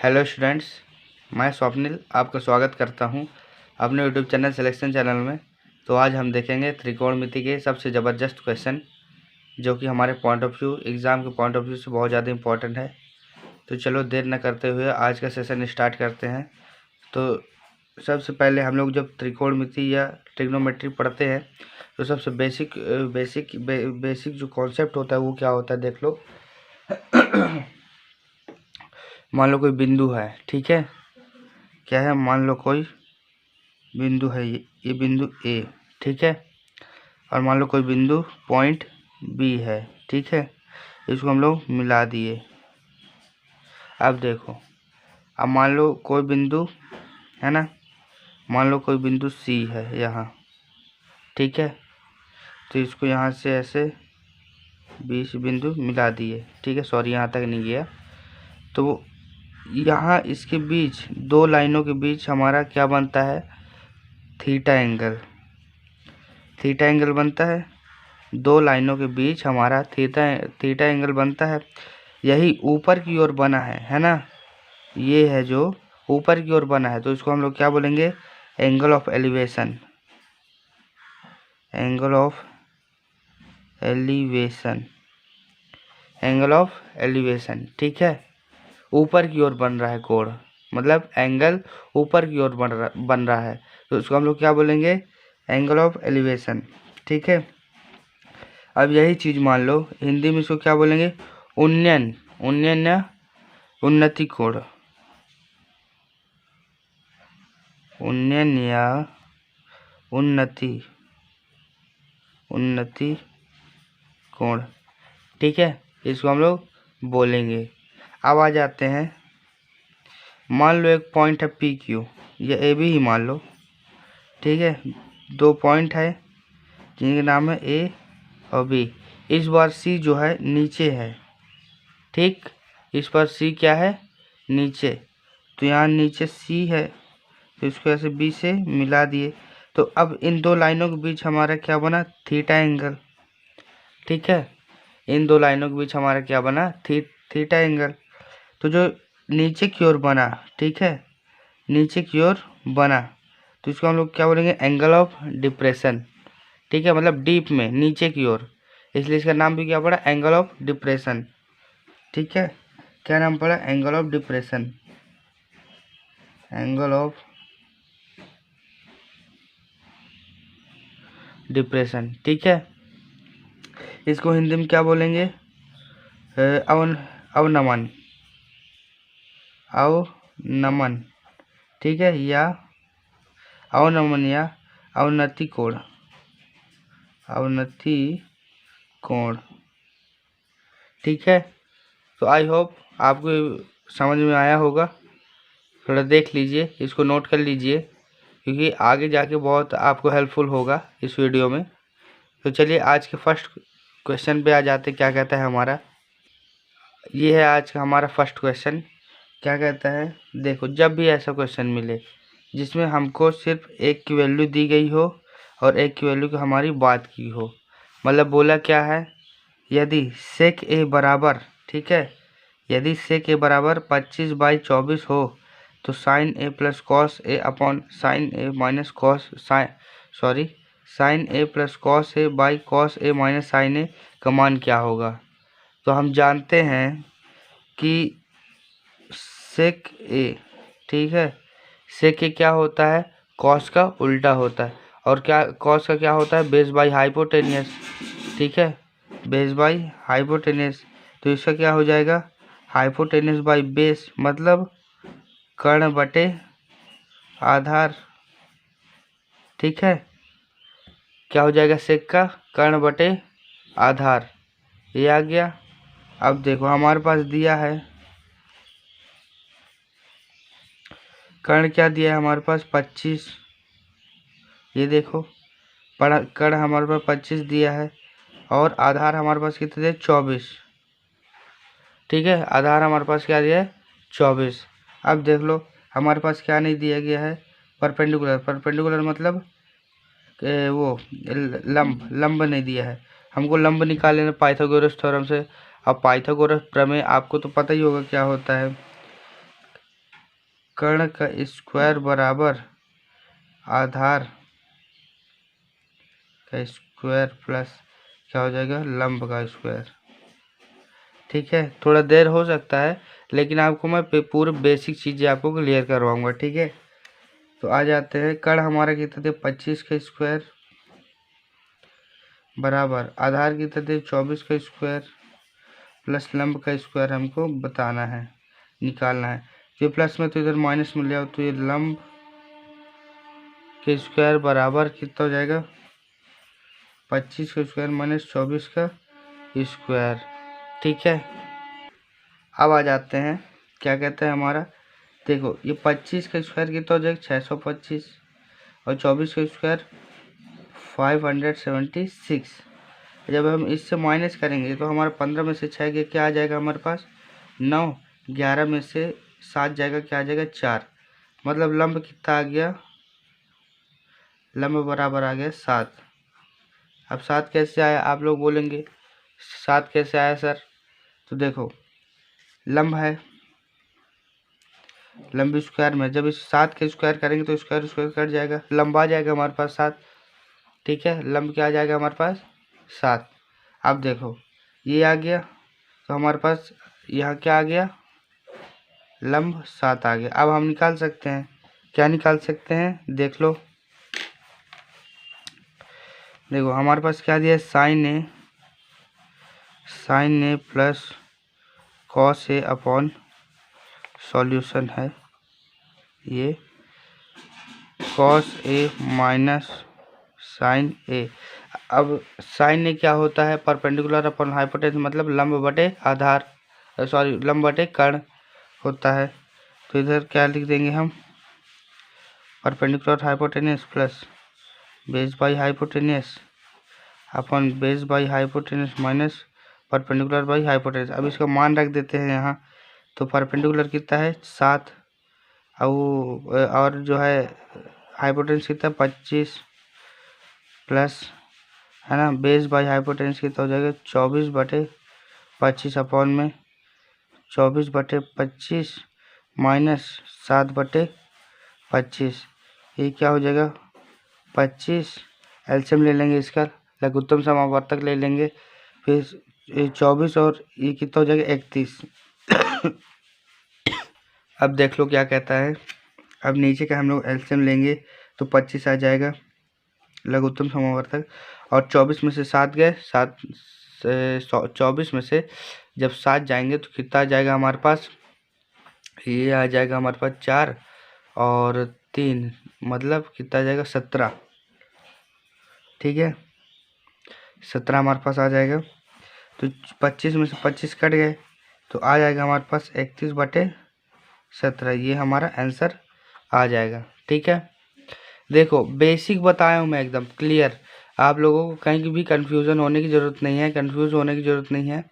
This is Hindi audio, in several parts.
हेलो स्टूडेंट्स, मैं स्वप्निल आपका स्वागत करता हूं अपने यूट्यूब चैनल सिलेक्शन चैनल में। तो आज हम देखेंगे त्रिकोणमिति के सबसे ज़बरदस्त क्वेश्चन जो कि हमारे पॉइंट ऑफ व्यू एग्ज़ाम के पॉइंट ऑफ व्यू से बहुत ज़्यादा इंपॉर्टेंट है। तो चलो देर न करते हुए आज का सेशन स्टार्ट करते हैं। तो सबसे पहले हम लोग जब त्रिकोणमिति या ट्रिग्नोमेट्री पढ़ते हैं तो सबसे बेसिक जो कॉन्सेप्ट होता है वो क्या होता है देख लो। मान लो कोई बिंदु है, ठीक है, क्या है, मान लो कोई बिंदु है, ये बिंदु ए, ठीक है, और मान लो कोई बिंदु पॉइंट बी है, ठीक है, इसको हम लोग मिला दिए। अब देखो, अब मान लो कोई बिंदु है ना, मान लो कोई बिंदु सी है यहाँ, ठीक है, तो इसको यहाँ से ऐसे 20 बिंदु मिला दिए, ठीक है, सॉरी यहाँ तक नहीं गया। तो यहाँ इसके बीच दो लाइनों के बीच हमारा क्या बनता है, थीटा एंगल बनता है। दो लाइनों के बीच हमारा थीटा एंगल बनता है। यही ऊपर की ओर बना है ना, ये है जो ऊपर की ओर बना है, तो इसको हम लोग क्या बोलेंगे, एंगल ऑफ एलिवेशन, ठीक है। ऊपर की ओर बन रहा है कोण, मतलब एंगल ऊपर की ओर बन रहा है, तो इसको हम लोग क्या बोलेंगे, एंगल ऑफ एलिवेशन, ठीक है। अब यही चीज़ मान लो हिंदी में इसको क्या बोलेंगे, उन्नयन या उन्नति कोण, उन्नयन या उन्नति कोण, ठीक है, इसको हम लोग बोलेंगे। अब आ जाते हैं, मान लो एक पॉइंट है पी क्यू, ये ए बी ही मान लो, ठीक है, दो पॉइंट है जिनके नाम है ए और बी। इस बार सी जो है नीचे है, ठीक, इस पर सी क्या है, नीचे, तो यहाँ नीचे सी है, तो इसको ऐसे बी से मिला दिए। तो अब इन दो लाइनों के बीच हमारा क्या बना, थीटा एंगल, ठीक है, इन दो लाइनों के बीच हमारा क्या बना, थीटा एंगल। तो जो नीचे की ओर बना, ठीक है, नीचे की ओर बना, तो इसको हम लोग क्या बोलेंगे, एंगल ऑफ डिप्रेशन, ठीक है, मतलब डीप में नीचे की ओर, इसलिए इसका नाम भी क्या पड़ा, एंगल ऑफ डिप्रेशन, ठीक है। क्या नाम पड़ा, एंगल ऑफ डिप्रेशन, ठीक है। इसको हिंदी में क्या बोलेंगे, अवनमन, ठीक है, या अवनमन या अवनति कोण, ठीक है। तो आई होप आपको समझ में आया होगा। थोड़ा देख लीजिए, इसको नोट कर लीजिए, क्योंकि आगे जाके बहुत आपको हेल्पफुल होगा इस वीडियो में। तो चलिए आज के फर्स्ट क्वेश्चन पे आ जाते, क्या कहता है हमारा, ये है आज का हमारा फर्स्ट क्वेश्चन। क्या कहता है, देखो, जब भी ऐसा क्वेश्चन मिले जिसमें हमको सिर्फ एक की वैल्यू दी गई हो और एक की वैल्यू की हमारी बात की हो, मतलब बोला क्या है, यदि सेक ए बराबर, ठीक है, यदि सेक ए बराबर 25/24 हो तो sine A plus cos A upon sine A minus sine A plus cos A by cos A minus sine A का मान क्या होगा। तो हम जानते हैं कि सेक ए, ठीक है, सेक ए क्या होता है, कॉस का उल्टा होता है, और क्या कॉस का क्या होता है, बेस बाई हाइपोटेनियस, ठीक है, बेस बाई हाइपोटेनियस। तो इसका क्या हो जाएगा, हाइपोटेनियस बाई बेस, मतलब कर्ण बटे आधार, ठीक है, क्या हो जाएगा, सेक का कर्ण बटे आधार, ये आ गया। अब देखो हमारे पास दिया है कर्ण, क्या दिया है हमारे पास, 25, ये देखो कर्ण हमारे पास 25 दिया है, और आधार हमारे पास कितने दिए, 24, ठीक है, आधार हमारे पास क्या दिया है, 24। अब देख लो हमारे पास क्या नहीं दिया गया है, परपेंडिकुलर मतलब वो लंब नहीं दिया है हमको, लंब निकालने पाइथागोरस थ्योरम से। अब पाइथागोरस प्रमेय आपको तो पता ही होगा क्या होता है, कर्ण का स्क्वायर बराबर आधार का स्क्वायर प्लस क्या हो जाएगा, लंब का स्क्वायर। ठीक है, थोड़ा देर हो सकता है लेकिन आपको मैं पूरे बेसिक चीज़ें आपको क्लियर करवाऊंगा। ठीक है, तो आ जाते हैं। कर्ण हमारा कितना थे 25 का स्क्वायर बराबर आधार कितना थे 24 का स्क्वायर प्लस लंब का स्क्वायर हमको बताना है, निकालना है। ये प्लस में तो इधर माइनस मिल जाए तो ये लंब के स्क्वायर बराबर कितना हो जाएगा 25 का स्क्वायर माइनस 24 का स्क्वायर। ठीक है, अब आ जाते हैं क्या कहते हैं हमारा, देखो ये 25 का स्क्वायर कितना हो जाएगा 625 और 24 का स्क्वायर 576। जब हम इससे माइनस करेंगे तो हमारा 15 में से 6 के क्या आ जाएगा हमारे पास 9, 11 में से 7 जाएगा क्या आ जाएगा 4, मतलब लंब कितना आ गया, लंब बराबर आ गया 7। अब 7 कैसे आया आप लोग बोलेंगे 7 कैसे आया सर, तो देखो लंब है, लंब स्क्वायर में जब इस 7 के स्क्वायर करेंगे तो स्क्वायर स्क्वायर कट जाएगा, लंब आ जाएगा हमारे पास 7। ठीक है, लंब क्या आ जाएगा हमारे पास 7। अब देखो ये आ गया तो हमारे पास यहाँ क्या आ गया, लंब 7 आ गया। अब हम निकाल सकते हैं, क्या निकाल सकते हैं देख लो, देखो हमारे पास क्या दिया है sign A plus cos A upon solution है ये कॉस ए माइनस साइन ए। अब साइन ए क्या होता है परपेंडिकुलर अपॉन हाइपोटेन्यूस, मतलब लंब बटे आधार, सॉरी लंब बटे कर्ण होता है। तो इधर क्या लिख देंगे हम, perpendicular hypotenuse plus base by hypotenuse upon base by hypotenuse minus perpendicular by hypotenuse. अब इसका मान रख देते हैं यहाँ, तो परपेंडिकुलर कितना है 7 और जो है हाइपोटेन्यूस कितना 25 प्लस है ना, बेस बाई हाइपोटेन्यूस कितना हो जाएगा 24/25 अपॉन में 24/25 माइनस 7/25, ये क्या हो जाएगा 25, एलसीएम ले लेंगे इसका, लघुत्तम समावर्तक ले लेंगे, फिर 24 और ये कितना हो जाएगा 31। अब देख लो क्या कहता है, अब नीचे का हम लोग एलसीएम लेंगे तो 25 आ जाएगा लघुत्तम समावर्तक, और 24 में से 7 गए, 24 में से जब 7 जाएंगे तो कितना आ जाएगा हमारे पास, ये आ जाएगा हमारे पास 4 और 3, मतलब कितना आ जाएगा 17। ठीक है, 17 हमारे पास आ जाएगा। तो 25 में से 25 कट गए तो आ जाएगा हमारे पास 31/17, ये हमारा आंसर आ जाएगा। ठीक है, देखो बेसिक बताया हूँ मैं एकदम क्लियर, आप लोगों को कहीं भी कंफ्यूजन होने की ज़रूरत नहीं है, कंफ्यूज होने की ज़रूरत नहीं है।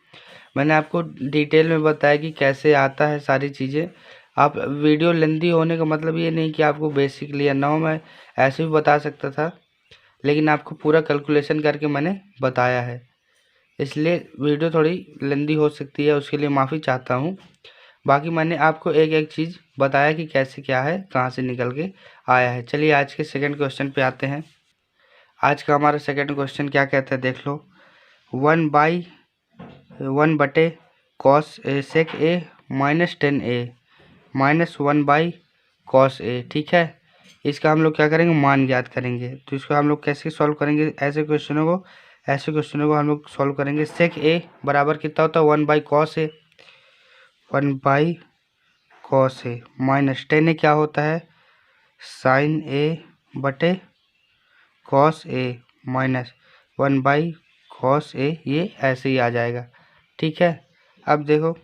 मैंने आपको डिटेल में बताया कि कैसे आता है सारी चीज़ें। आप वीडियो लेंदी होने का मतलब ये नहीं कि आपको बेसिक क्लियर ना हो, मैं ऐसे भी बता सकता था, लेकिन आपको पूरा कैलकुलेशन करके मैंने बताया है, इसलिए वीडियो थोड़ी लेंदी हो सकती है, उसके लिए माफ़ी चाहता हूँ। बाकी मैंने आपको एक एक चीज़ बताया कि कैसे क्या है, कहाँ से निकल के आया है। चलिए आज के सेकंड क्वेश्चन पे आते हैं। आज का हमारा सेकंड क्वेश्चन क्या कहता है देख लो, 1/1 cos A sec A minus 10a minus 1/कॉस ए। ठीक है, इसका हम लोग क्या करेंगे मान ज्ञात करेंगे। तो इसको हम लोग कैसे सॉल्व करेंगे, ऐसे क्वेश्चनों को हम लोग सॉल्व करेंगे। सेक ए बराबर कितना होता है 1/कॉस ए, 1/कॉस ए माइनस 10a क्या होता है साइन ए बटे कॉस ए माइनस 1/कॉस ए, ये ऐसे ही आ जाएगा। ठीक है, अब देखो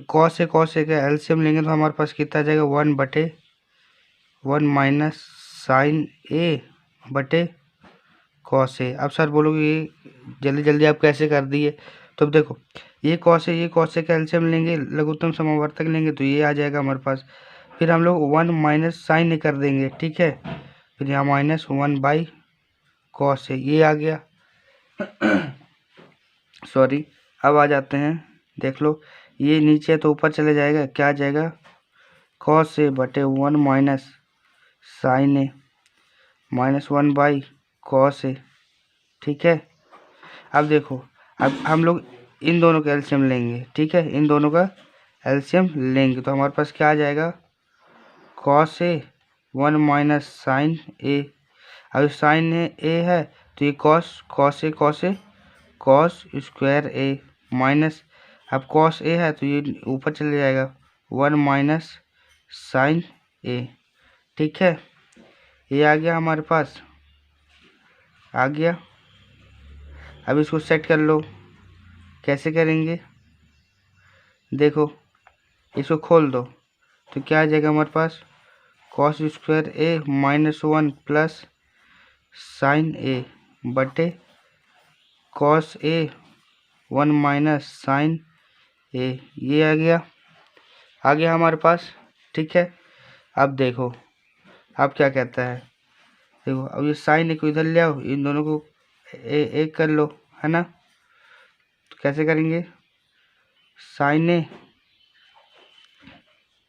कॉस ए का एलसीएम लेंगे तो हमारे पास कितना आ जाएगा 1/1 माइनस साइन ए बटे कॉस ए। अब सर बोलोगे ये जल्दी जल्दी आप कैसे कर दिए, तो अब देखो ये कॉस ए का एलसीएम लेंगे, लघुत्तम समावर्तक लेंगे तो ये आ जाएगा हमारे पास, फिर हम लोग 1 माइनस साइन ए कर देंगे। ठीक है, फिर यहाँ माइनस 1/कॉस ए, ये आ गया। सॉरी, अब आ जाते हैं, देख लो ये नीचे तो ऊपर चले जाएगा, क्या आ जाएगा कॉस ए बटे 1 minus sine A minus 1 by cos A. ठीक है, अब देखो, अब हम लोग इन दोनों का एलसीएम लेंगे। ठीक है, इन दोनों का एलसीएम लेंगे तो हमारे पास क्या आ जाएगा, कॉस ए 1 माइनस साइन ए। अब साइन ए है तो ये cos cos A cos square A minus, अब कॉस ए है तो ये ऊपर चले जाएगा 1 माइनस साइन ए। ठीक है, ये आ गया हमारे पास, आ गया। अब इसको सेट कर लो। कैसे करेंगे, देखो इसको खोल दो तो क्या आ जाएगा हमारे पास, कॉस स्क्वायर ए माइनस 1 प्लस साइन ए बटे कॉस ए 1 माइनस साइन ए। ये आ गया हमारे पास। ठीक है, अब देखो अब क्या कहता है, देखो अब ये साइन ए को इधर ले आओ, इन दोनों को एक कर लो, है ना। तो कैसे करेंगे, साइन ए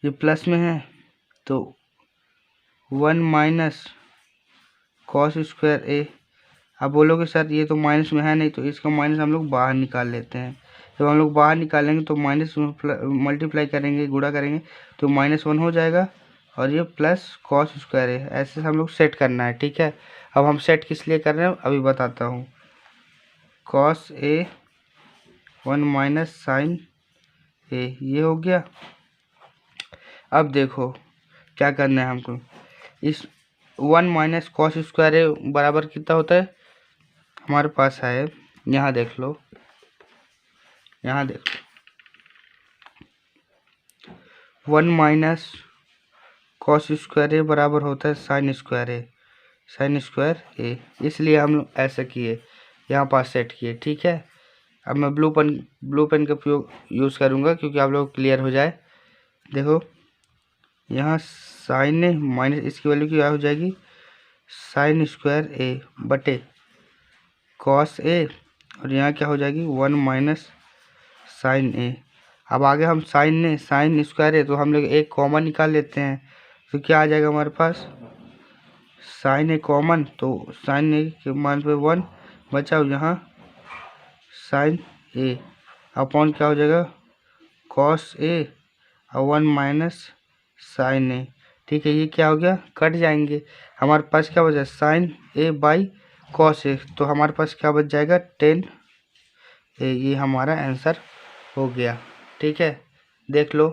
ये प्लस में है तो 1 माइनस कॉस स्क्वायर ए। अब बोलोगे सर ये तो माइनस में है नहीं, तो इसका माइनस हम लोग बाहर निकाल लेते हैं। जब हम लोग बाहर निकालेंगे तो माइनस मल्टीप्लाई करेंगे, गुणा करेंगे तो -1 हो जाएगा और ये प्लस कॉस स्क्वायर है। ऐसे हम लोग सेट करना है। ठीक है, अब हम सेट किस लिए कर रहे हैं अभी बताता हूँ। कॉस ए 1 माइनस साइन ए, ये हो गया। अब देखो क्या करना है हमको, इस 1 माइनस कॉस स्क्वायर ए बराबर कितना होता है हमारे पास है, यहाँ देख लो, यहाँ देख लो 1 माइनस कॉस स्क्वायर ए बराबर होता है साइन स्क्वायर ए। इसलिए हम लोग ऐसा किए, यहाँ पास सेट किए। ठीक है, अब मैं ब्लू पेन का उपयोग यूज़ करूँगा क्योंकि आप लोग क्लियर हो जाए। देखो यहाँ साइन ए माइनस इसकी वैल्यू क्या हो जाएगी, साइन स्क्वायर ए बटे कॉस ए, और यहाँ क्या हो जाएगी 1 माइनस साइन ए। अब आगे हम साइन स्क्वायर ए तो हम लोग एक कॉमन निकाल लेते हैं, तो क्या आ जाएगा हमारे पास, साइन ए कॉमन, तो साइन ए के मान पे 1 बचा, यहाँ साइन ए अपॉन क्या हो जाएगा कॉस ए और 1 माइनस साइन ए। ठीक है, ये क्या हो गया, कट जाएंगे। हमारे पास क्या बचा, साइन ए बाई कॉस ए, तो हमारे पास क्या बच जाएगा 10 ए। ये हमारा आंसर हो गया। ठीक है, देख लो।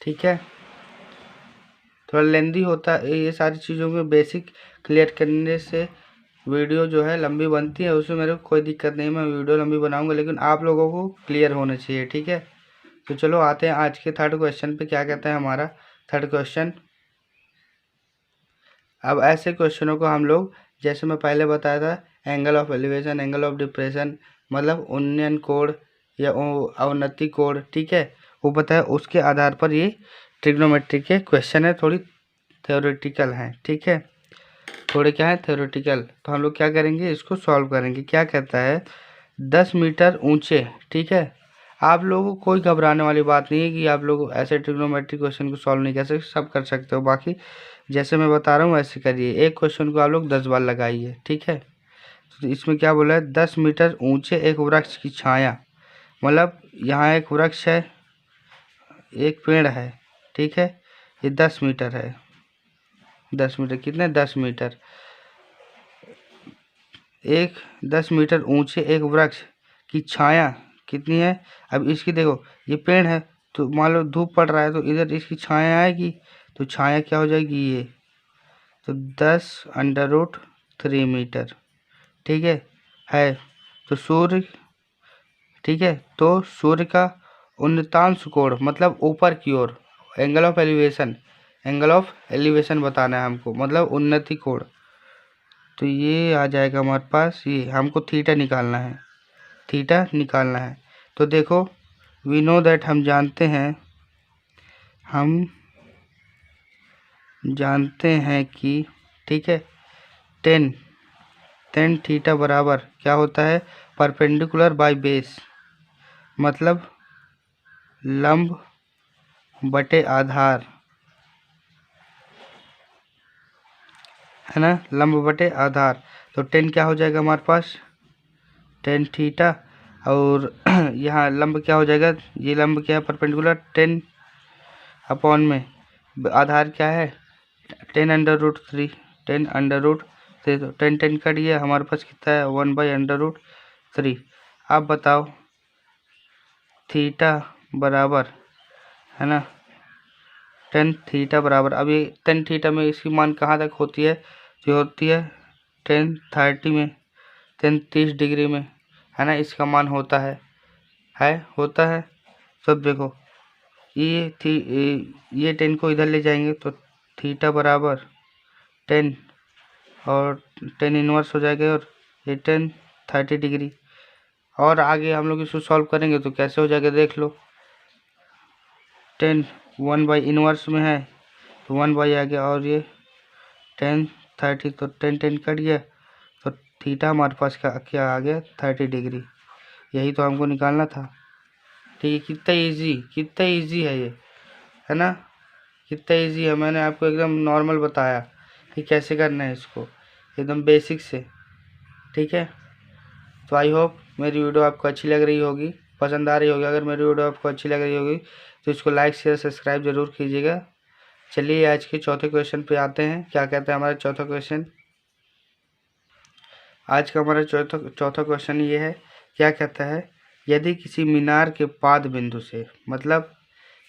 ठीक है, थोड़ा लेंदी होता है, ये सारी चीज़ों में बेसिक क्लियर करने से वीडियो जो है लंबी बनती है, उसमें मेरे को कोई दिक्कत नहीं, मैं वीडियो लंबी बनाऊंगा, लेकिन आप लोगों को क्लियर होना चाहिए। ठीक है, तो चलो आते हैं आज के थर्ड क्वेश्चन पे। क्या कहता है हमारा थर्ड क्वेश्चन। अब ऐसे क्वेश्चनों को हम लोग, जैसे मैं पहले बताया था, angle of elevation, angle of depression, मतलब उन्नयन कोण या अवनति कोण, ठीक है, वो पता है, उसके आधार पर ये ट्रिग्नोमेट्री के क्वेश्चन है, थोड़ी थ्योरेटिकल हैं। ठीक है, थोड़े क्या है थ्योरेटिकल। तो हम लोग क्या करेंगे, इसको सॉल्व करेंगे। क्या कहता है 10 मीटर ऊंचे। ठीक है, आप लोगों को कोई घबराने वाली बात नहीं है कि आप लोग ऐसे ट्रिग्नोमेट्री क्वेश्चन को सॉल्व नहीं कर सकते, सब कर सकते हो। बाकी जैसे मैं बता रहा हूँ वैसे करिए, एक क्वेश्चन को आप लोग 10 बार लगाइए। ठीक है, तो इसमें क्या बोला है, 10 मीटर ऊंचे एक वृक्ष की छाया, मतलब यहाँ एक वृक्ष है, एक पेड़ है। ठीक है, ये 10 मीटर है, 10 मीटर कितने, 10 मीटर, एक 10 मीटर ऊंचे एक वृक्ष की छाया कितनी है। अब इसकी देखो, ये पेड़ है तो मान लो धूप पड़ रहा है तो इधर इसकी छाया आएगी, तो छाया क्या हो जाएगी ये, तो 10√3 मीटर। ठीक है तो सूर्य, ठीक है, तो सूर्य का उन्नतांश कोण मतलब ऊपर की ओर, एंगल ऑफ एलिवेशन बताना है हमको, मतलब उन्नति कोण। तो ये आ जाएगा हमारे पास, ये हमको थीटा निकालना है। तो देखो, वी नो दैट, हम जानते हैं कि, ठीक है, 10 टेन थीटा बराबर क्या होता है, परपेंडिकुलर बाय बेस, मतलब लंब बटे आधार, है ना, लंब बटे आधार। तो टेन क्या हो जाएगा हमारे पास, टेन थीटा, और यहाँ लंब क्या हो जाएगा, ये लंब क्या है, परपेंडिकुलर, टेन अपॉन में आधार क्या है, ten under root 3, ten under root 3, तो टेन टेन कट गया, हमारे पास कितना है, 1/√3। अब बताओ थीटा बराबर, है ना, टेन थीटा बराबर, अब ये टेन थीटा में इसकी मान कहाँ तक होती है, जो होती है टेन 30 में, टेन 30 डिग्री में, है ना, इसका मान होता है होता है। सब देखो ये थी, ये टेन को इधर ले जाएंगे तो थीटा बराबर टेन, और टेन इनवर्स हो जाएगा, और ये टेन 30 डिग्री। और आगे हम लोग इसको सॉल्व करेंगे तो कैसे हो जाएगा, देख लो, टेन 1/इनवर्स में है तो 1 आ गया, और ये टेन 30, तो टेन टेन कट गया, तो थीटा हमारे पास क्या आ गया, 30 डिग्री। यही तो हमको निकालना था। ठीक है, कितना इजी है ये, है ना, कितना इजी है। मैंने आपको एकदम नॉर्मल बताया कि कैसे करना है इसको, एकदम बेसिक से। ठीक है, तो आई होप मेरी वीडियो आपको अच्छी लग रही होगी, पसंद आ रही होगी। अगर मेरी वीडियो आपको अच्छी लग रही होगी तो इसको लाइक शेयर सब्सक्राइब जरूर कीजिएगा। चलिए आज के चौथे क्वेश्चन पे आते हैं। क्या कहता है हमारा चौथा क्वेश्चन, आज का हमारा चौथा क्वेश्चन ये है, क्या कहता है, यदि किसी मीनार के पाद बिंदु से, मतलब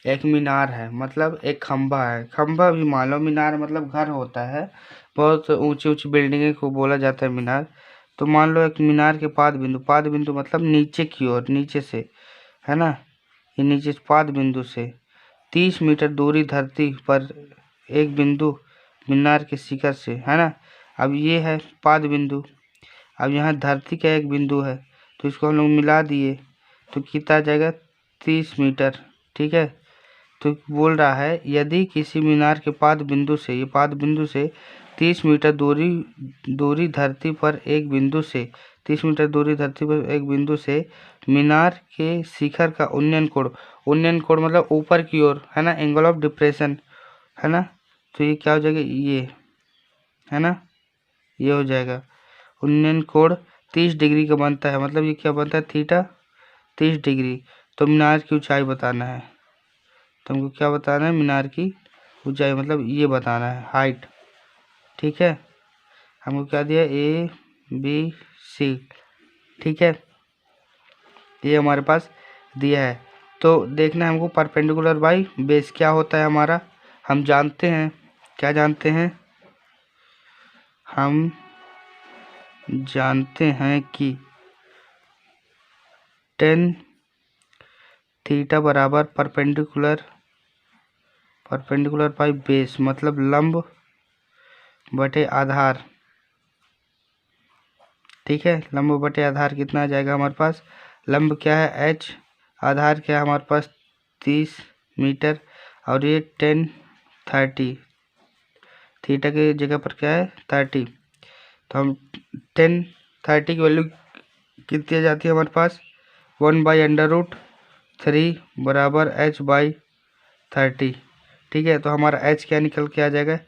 एक मीनार है, मतलब एक खंभा है, खंभा भी मान लो, मीनार मतलब घर होता है, बहुत ऊंची ऊंची बिल्डिंगे को बोला जाता है मीनार। तो मान लो एक मीनार के पाद बिंदु मतलब नीचे की ओर, नीचे से, है ना, ये नीचे पाद बिंदु से 30 मीटर दूरी धरती पर एक बिंदु मीनार के शिखर से, है ना। अब ये है पाद बिंदु, अब यहाँ धरती का एक बिंदु है, तो इसको हम लोग मिला दिए तो कितना आ जाएगा, 30 मीटर। ठीक है, तो बोल रहा है यदि किसी मीनार के पाद बिंदु से, ये पाद बिंदु से 30 मीटर दूरी धरती पर एक बिंदु से, 30 मीटर दूरी धरती पर एक बिंदु से मीनार के शिखर का उन्नयन कोण मतलब ऊपर की ओर, है ना, एंगल ऑफ डिप्रेशन, है ना। तो ये क्या हो जाएगा, ये, है ना, ये हो जाएगा उन्नयन कोण 30 डिग्री का बनता है, मतलब ये क्या बनता है, थीटा 30 डिग्री। तो मीनार की ऊंचाई बताना है, तो हमको क्या बताना है, मीनार की ऊंचाई, मतलब ये बताना है, हाइट। ठीक है, हमको क्या दिया, ABC। ठीक है, ये हमारे पास दिया है। तो देखना है हमको परपेंडिकुलर बाई बेस क्या होता है हमारा, हम जानते हैं, क्या जानते हैं, हम जानते हैं कि टेन थीटा बराबर परपेंडिकुलर बाई बेस, मतलब लंब बटे आधार। ठीक है, लंब बटे आधार कितना आ जाएगा हमारे पास, लंब क्या है h, आधार क्या है हमारे पास 30 मीटर, और ये 30, थीटा की जगह पर क्या है 30। तो हम 30 की वैल्यू कितनी आ जाती है हमारे पास, 1/√3 बराबर h/30। ठीक है, तो हमारा h क्या निकल के आ जाएगा,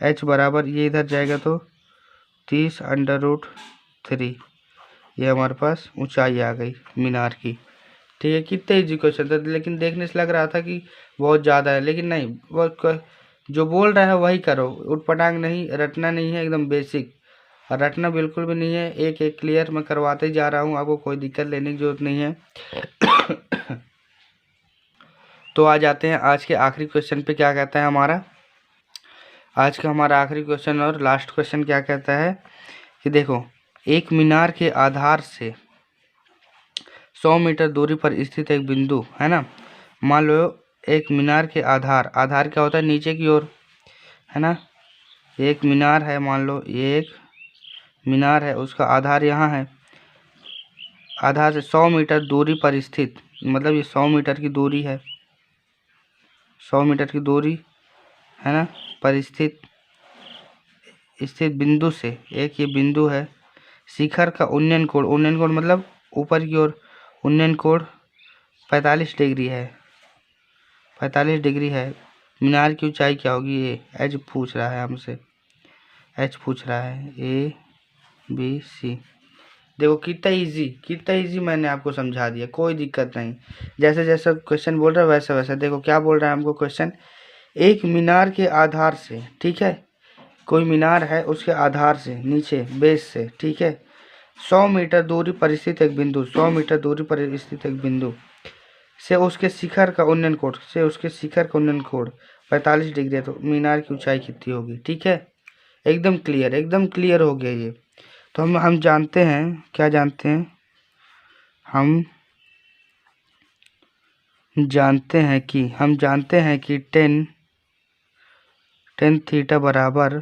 h बराबर ये इधर जाएगा तो 30√3, ये हमारे पास ऊंचाई आ गई मीनार की। ठीक है, कितने इजी क्वेश्चन था, लेकिन देखने से लग रहा था कि बहुत ज़्यादा है, लेकिन नहीं, बहुत जो बोल रहा है वही करो, उटपटांग नहीं, रटना नहीं है, एकदम बेसिक, और रटना बिल्कुल भी नहीं है, एक एक क्लियर मैं करवाते जा रहा हूँ, आपको कोई दिक्कत लेने की जरूरत नहीं है। तो आ जाते हैं आज के आखिरी क्वेश्चन पे। क्या कहता है हमारा आज का हमारा आखिरी क्वेश्चन और लास्ट क्वेश्चन, क्या कहता है कि देखो, एक मीनार के आधार से 100 मीटर दूरी पर स्थित एक बिंदु, है ना, मान लो एक मीनार के आधार क्या होता है, नीचे की ओर, है ना, एक मीनार है, मान लो ये एक मीनार है, उसका आधार यहाँ है, आधार से 100 मीटर दूरी पर स्थित, मतलब ये 100 मीटर की दूरी है, 100 मीटर की दूरी, है ना, पर स्थित बिंदु से, एक ये बिंदु है, शिखर का उन्नयन कोण मतलब ऊपर की ओर, उन्नयन कोण 45 डिग्री है, 45 डिग्री है। मीनार की ऊंचाई क्या होगी? ये एच पूछ रहा है हमसे, एच पूछ रहा है, ABC। देखो कितना इजी मैंने आपको समझा दिया, कोई दिक्कत नहीं। जैसे जैसा क्वेश्चन बोल रहा है वैसा वैसा। देखो क्या बोल रहा है हमको क्वेश्चन, एक मीनार के आधार से, ठीक है, कोई मीनार है उसके आधार से नीचे बेस से, ठीक है, 100 मीटर दूरी पर स्थित एक बिंदु, 100 मीटर दूरी पर स्थित एक बिंदु से उसके शिखर का उन्नयन कोण 45 डिग्री है, तो मीनार की ऊंचाई कितनी होगी? ठीक है, एकदम क्लियर हो गया ये। तो हम जानते हैं, क्या जानते हैं? हम जानते हैं कि टेन थीटा बराबर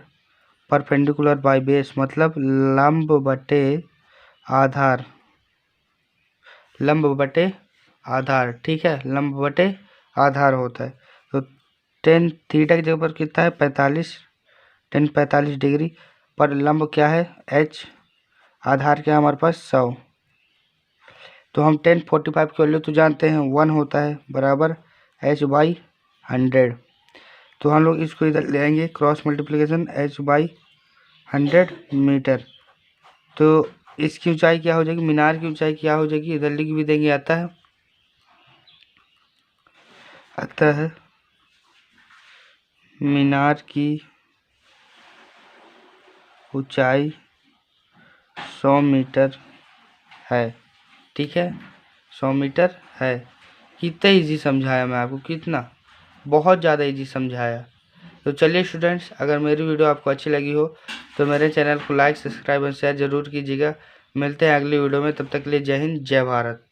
परपेंडिकुलर बाई बेस, मतलब लंब बटे आधार, ठीक है, लंब बटे आधार होता है। तो टेन थीटा की जगह पर कितना है? 45 डिग्री पर लंब क्या है? h, आधार क्या है हमारे पास? 100। तो हम 1045 की वैल्यू तो जानते हैं 1 होता है, बराबर h/100। तो हम लोग इसको इधर ले आएंगे, क्रॉस मल्टीप्लिकेशन, h/100 मीटर। तो इसकी ऊंचाई क्या हो जाएगी? मीनार की ऊंचाई क्या हो जाएगी? इधर लिख भी देंगे, आता है मीनार की ऊंचाई 100 मीटर है, ठीक है, 100 मीटर है। कितना इजी समझाया मैं आपको, कितना, बहुत ज़्यादा इजी समझाया। तो चलिए स्टूडेंट्स, अगर मेरी वीडियो आपको अच्छी लगी हो तो मेरे चैनल को लाइक, सब्सक्राइब और शेयर ज़रूर कीजिएगा। मिलते हैं अगली वीडियो में, तब तक के लिए जय हिंद, जय भारत।